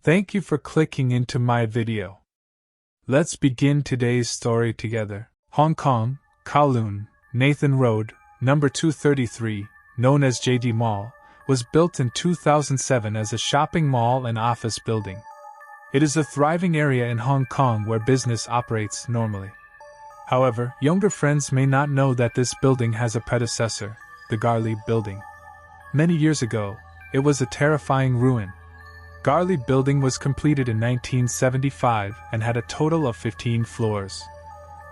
Thank you for clicking into my video. Let's begin today's story together. Hong Kong, Kowloon, Nathan Road, number 233, known as JD Mall, was built in 2007 as a shopping mall and office building. It is a thriving area in Hong Kong where business operates normally. However, younger friends may not know that this building has a predecessor, the Garley building. Many years ago, it was a terrifying ruin. Garley building was completed in 1975 and had a total of 15 floors.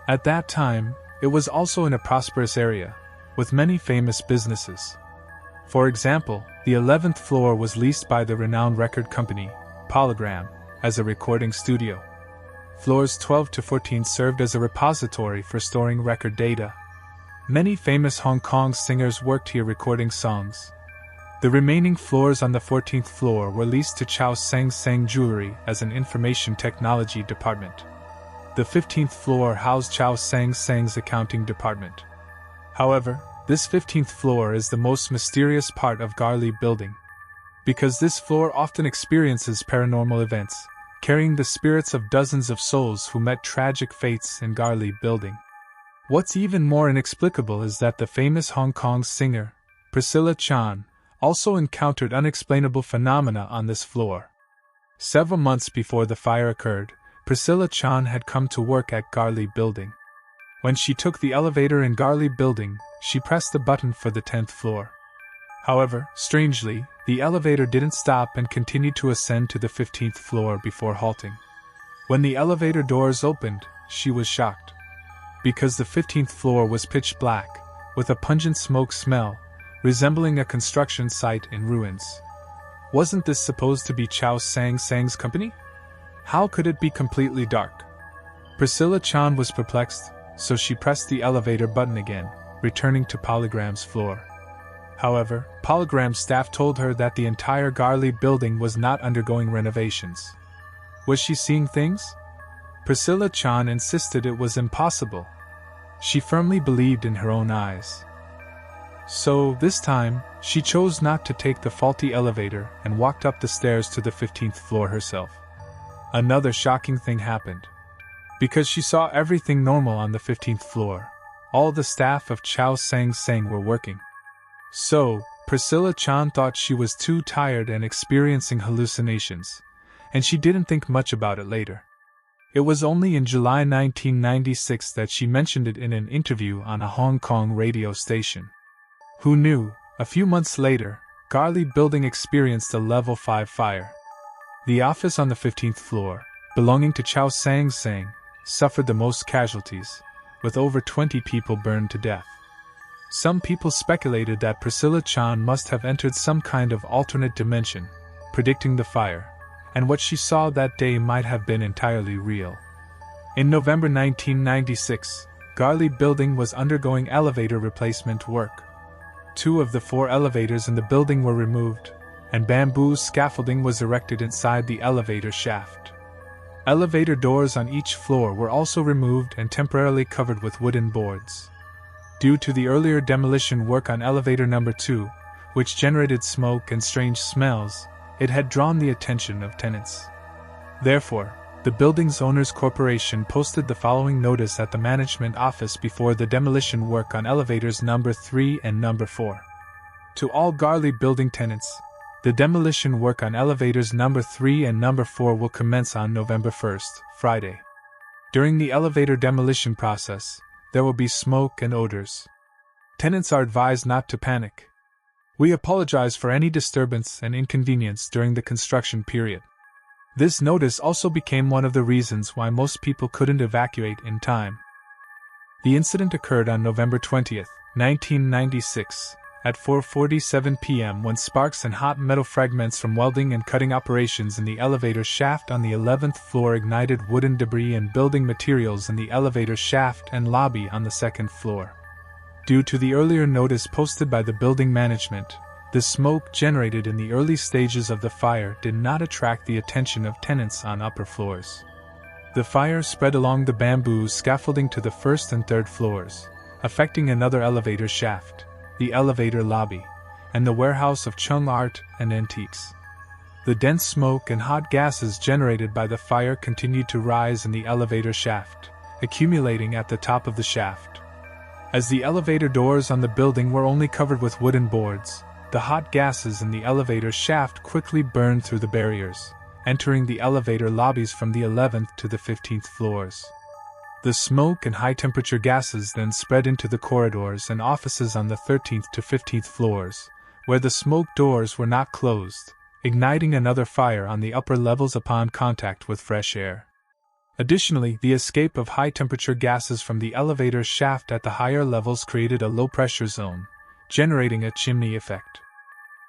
At that time, it was also in a prosperous area, with many famous businesses. For example, the 11th floor was leased by the renowned record company, Polygram, as a recording studio. Floors 12 to 14 served as a repository for storing record data. Many famous Hong Kong singers worked here recording songs. The remaining floors on the 14th floor were leased to Chow Sang Sang Jewelry as an information technology department. The 15th floor housed Chow Sang Sang's accounting department. However, this 15th floor is the most mysterious part of Garley building, because this floor often experiences paranormal events, carrying the spirits of dozens of souls who met tragic fates in Garley building. What's even more inexplicable is that the famous Hong Kong singer, Priscilla Chan, also encountered unexplainable phenomena on this floor. Several months before the fire occurred, Priscilla Chan had come to work at Garley building. When she took the elevator in Garley building, she pressed the button for the 10th floor. However, strangely, the elevator didn't stop and continued to ascend to the 15th floor before halting. When the elevator doors opened, she was shocked. Because the 15th floor was pitch black, with a pungent smoke smell, resembling a construction site in ruins. Wasn't this supposed to be Chow Sang Sang's company? How could it be completely dark? Priscilla Chan was perplexed, so she pressed the elevator button again, returning to Polygram's floor. However, Polygram's staff told her that the entire Garley building was not undergoing renovations. Was she seeing things? Priscilla Chan insisted it was impossible. She firmly believed in her own eyes. So, this time, she chose not to take the faulty elevator and walked up the stairs to the 15th floor herself. Another shocking thing happened. Because she saw everything normal on the 15th floor, all the staff of Chow Sang Sang were working. So, Priscilla Chan thought she was too tired and experiencing hallucinations, and she didn't think much about it later. It was only in July 1996 that she mentioned it in an interview on a Hong Kong radio station. Who knew, a few months later, Garley building experienced a level 5 fire. The office on the 15th floor, belonging to Chow Sang Sang, suffered the most casualties, with over 20 people burned to death. Some people speculated that Priscilla Chan must have entered some kind of alternate dimension, predicting the fire, and what she saw that day might have been entirely real. In November 1996, Garley building was undergoing elevator replacement work. 2 of the 4 elevators in the building were removed, and bamboo scaffolding was erected inside the elevator shaft. Elevator doors on each floor were also removed and temporarily covered with wooden boards. Due to the earlier demolition work on elevator number 2, which generated smoke and strange smells, it had drawn the attention of tenants. Therefore, the building's owners corporation posted the following notice at the management office before the demolition work on elevators number 3 and number 4. To all Garley building tenants, the demolition work on elevators number 3 and number 4 will commence on November 1st, Friday. During the elevator demolition process, there will be smoke and odors. Tenants are advised not to panic. We apologize for any disturbance and inconvenience during the construction period. This notice also became one of the reasons why most people couldn't evacuate in time. The incident occurred on November 20, 1996, at 4:47 p.m. when sparks and hot metal fragments from welding and cutting operations in the elevator shaft on the 11th floor ignited wooden debris and building materials in the elevator shaft and lobby on the 2nd floor. Due to the earlier notice posted by the building management, the smoke generated in the early stages of the fire did not attract the attention of tenants on upper floors. The fire spread along the bamboo scaffolding to the 1st and 3rd floors, affecting another elevator shaft, the elevator lobby, and the warehouse of Chung Art and Antiques. The dense smoke and hot gases generated by the fire continued to rise in the elevator shaft, accumulating at the top of the shaft. As the elevator doors on the building were only covered with wooden boards, the hot gases in the elevator shaft quickly burned through the barriers, entering the elevator lobbies from the 11th to the 15th floors. The smoke and high-temperature gases then spread into the corridors and offices on the 13th to 15th floors, where the smoke doors were not closed, igniting another fire on the upper levels upon contact with fresh air. Additionally, the escape of high-temperature gases from the elevator shaft at the higher levels created a low-pressure zone, generating a chimney effect.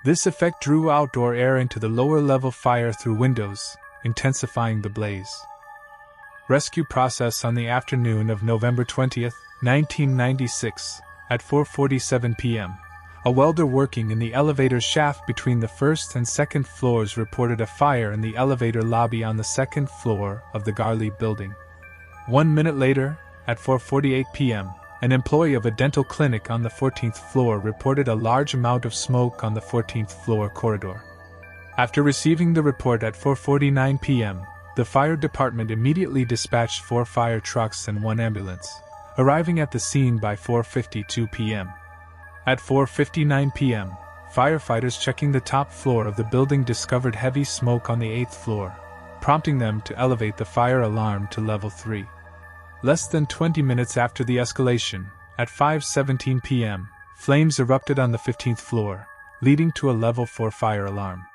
This effect drew outdoor air into the lower-level fire through windows, intensifying the blaze. Rescue process on the afternoon of November 20, 1996, at 4:47 p.m. A welder working in the elevator shaft between the first and second floors reported a fire in the elevator lobby on the second floor of the Garley building. 1 minute later, at 4:48 p.m., an employee of a dental clinic on the 14th floor reported a large amount of smoke on the 14th floor corridor. After receiving the report at 4:49 p.m., the fire department immediately dispatched 4 fire trucks and 1 ambulance, arriving at the scene by 4:52 p.m. At 4:59 p.m., firefighters checking the top floor of the building discovered heavy smoke on the 8th floor, prompting them to elevate the fire alarm to level 3. Less than 20 minutes after the escalation, at 5:17 p.m., flames erupted on the 15th floor, leading to a level 4 fire alarm.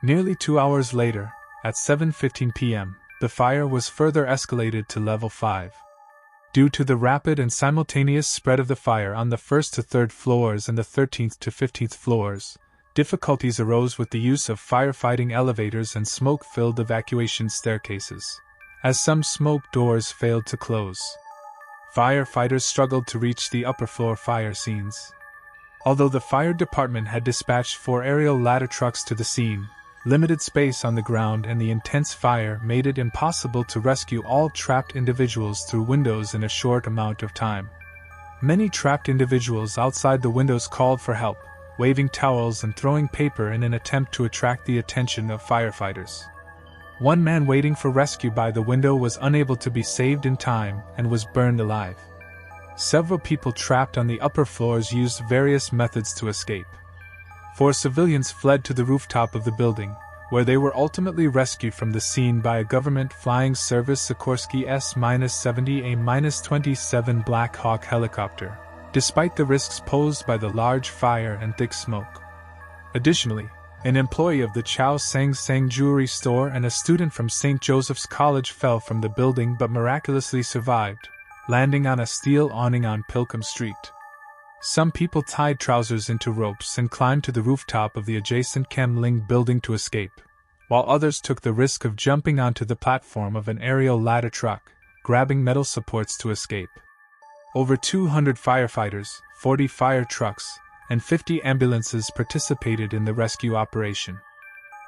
Nearly 2 hours later, at 7:15 p.m., the fire was further escalated to level 5. Due to the rapid and simultaneous spread of the fire on the 1st to 3rd floors and the 13th to 15th floors, difficulties arose with the use of firefighting elevators and smoke-filled evacuation staircases, as some smoke doors failed to close. Firefighters struggled to reach the upper floor fire scenes. Although the fire department had dispatched 4 aerial ladder trucks to the scene, limited space on the ground and the intense fire made it impossible to rescue all trapped individuals through windows in a short amount of time. Many trapped individuals outside the windows called for help, waving towels and throwing paper in an attempt to attract the attention of firefighters. One man waiting for rescue by the window was unable to be saved in time and was burned alive. Several people trapped on the upper floors used various methods to escape. 4 civilians fled to the rooftop of the building, where they were ultimately rescued from the scene by a government flying service Sikorsky S-70A-27 Black Hawk helicopter, despite the risks posed by the large fire and thick smoke. Additionally, an employee of the Chow Sang Sang jewelry store and a student from St. Joseph's College fell from the building but miraculously survived, landing on a steel awning on Pilcomb Street. Some people tied trousers into ropes and climbed to the rooftop of the adjacent Kam Ling building to escape, while others took the risk of jumping onto the platform of an aerial ladder truck, grabbing metal supports to escape. Over 200 firefighters, 40 fire trucks, and 50 ambulances participated in the rescue operation.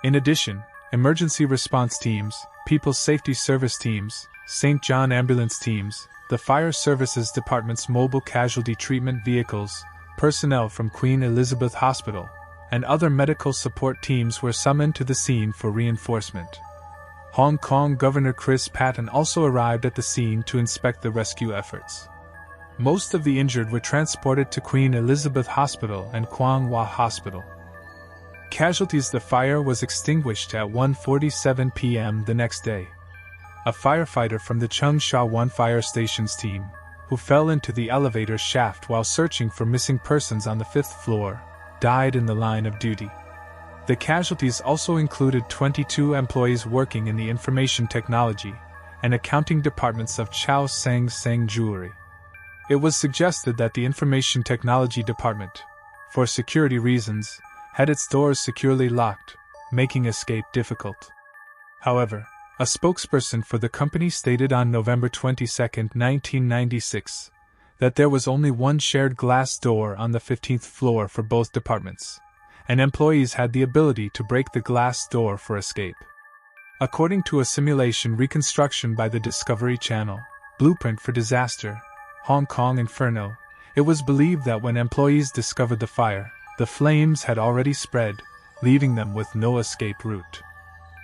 In addition, emergency response teams, People's Safety Service teams, St. John ambulance teams, the Fire Services Department's mobile casualty treatment vehicles, personnel from Queen Elizabeth Hospital, and other medical support teams were summoned to the scene for reinforcement. Hong Kong Governor Chris Patten also arrived at the scene to inspect the rescue efforts. Most of the injured were transported to Queen Elizabeth Hospital and Kwang Wah Hospital. Casualties: the fire was extinguished at 1:47 p.m. the next day. A firefighter from the Chung Sha 1 fire station's team, who fell into the elevator shaft while searching for missing persons on the 5th floor, died in the line of duty. The casualties also included 22 employees working in the information technology and accounting departments of Chow Sang Sang Jewelry. It was suggested that the information technology department, for security reasons, had its doors securely locked, making escape difficult. However, a spokesperson for the company stated on November 22, 1996, that there was only one shared glass door on the 15th floor for both departments, and employees had the ability to break the glass door for escape. According to a simulation reconstruction by the Discovery Channel, Blueprint for Disaster, Hong Kong Inferno, it was believed that when employees discovered the fire, the flames had already spread, leaving them with no escape route.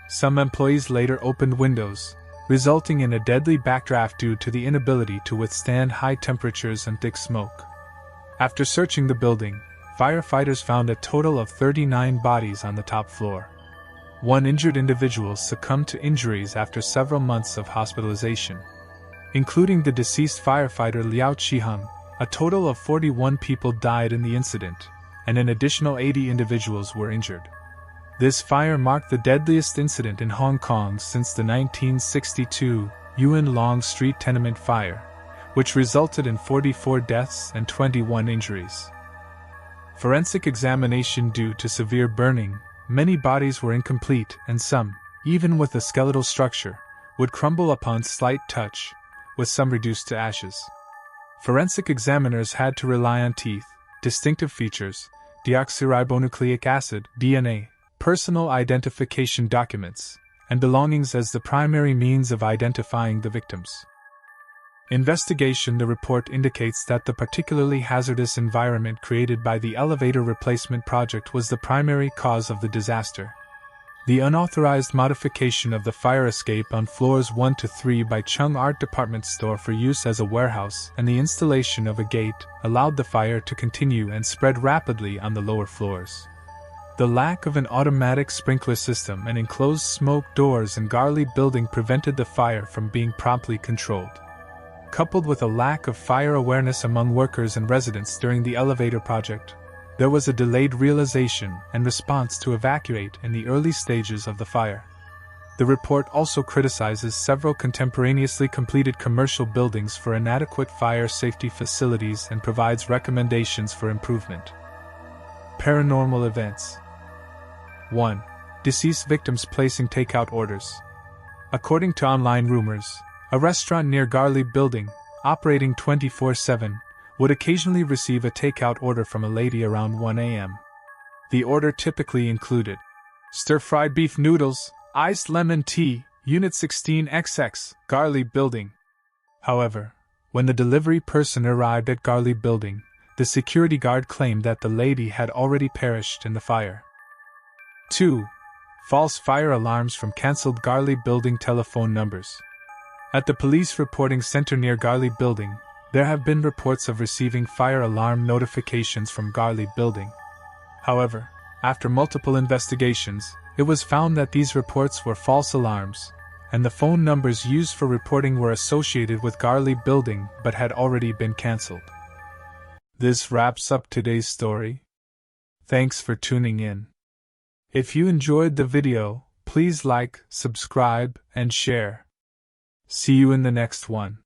Some employees later opened windows, resulting in a deadly backdraft due to the inability to withstand high temperatures and thick smoke. After searching the building, firefighters found a total of 39 bodies on the top floor. One injured individual succumbed to injuries after several months of hospitalization. Including the deceased firefighter Liao Qiheng, a total of 41 people died in the incident, and an additional 80 individuals were injured. This fire marked the deadliest incident in Hong Kong since the 1962 Yuen Long Street tenement fire, which resulted in 44 deaths and 21 injuries. Forensic examination due to severe burning, many bodies were incomplete and some, even with a skeletal structure, would crumble upon slight touch, with some reduced to ashes. Forensic examiners had to rely on teeth, distinctive features, deoxyribonucleic acid, DNA, personal identification documents, and belongings as the primary means of identifying the victims. Investigation. The report indicates that the particularly hazardous environment created by the elevator replacement project was the primary cause of the disaster. The unauthorized modification of the fire escape on floors 1 to 3 by Chung Art Department Store for use as a warehouse and the installation of a gate allowed the fire to continue and spread rapidly on the lower floors. The lack of an automatic sprinkler system and enclosed smoke doors in Garley building prevented the fire from being promptly controlled. Coupled with a lack of fire awareness among workers and residents during the elevator project, there was a delayed realization and response to evacuate in the early stages of the fire. The report also criticizes several contemporaneously completed commercial buildings for inadequate fire safety facilities and provides recommendations for improvement. Paranormal events. 1. Deceased victims placing takeout orders. According to online rumors, a restaurant near Garley building, operating 24/7, would occasionally receive a takeout order from a lady around 1 a.m. The order typically included stir-fried beef noodles, iced lemon tea, Unit 16XX, Garley building. However, when the delivery person arrived at Garley building, the security guard claimed that the lady had already perished in the fire. 2. False fire alarms from cancelled Garley building telephone numbers. At the police reporting center near Garley building, there have been reports of receiving fire alarm notifications from Garley building. However, after multiple investigations, it was found that these reports were false alarms, and the phone numbers used for reporting were associated with Garley building but had already been cancelled. This wraps up today's story. Thanks for tuning in. If you enjoyed the video, please like, subscribe, and share. See you in the next one.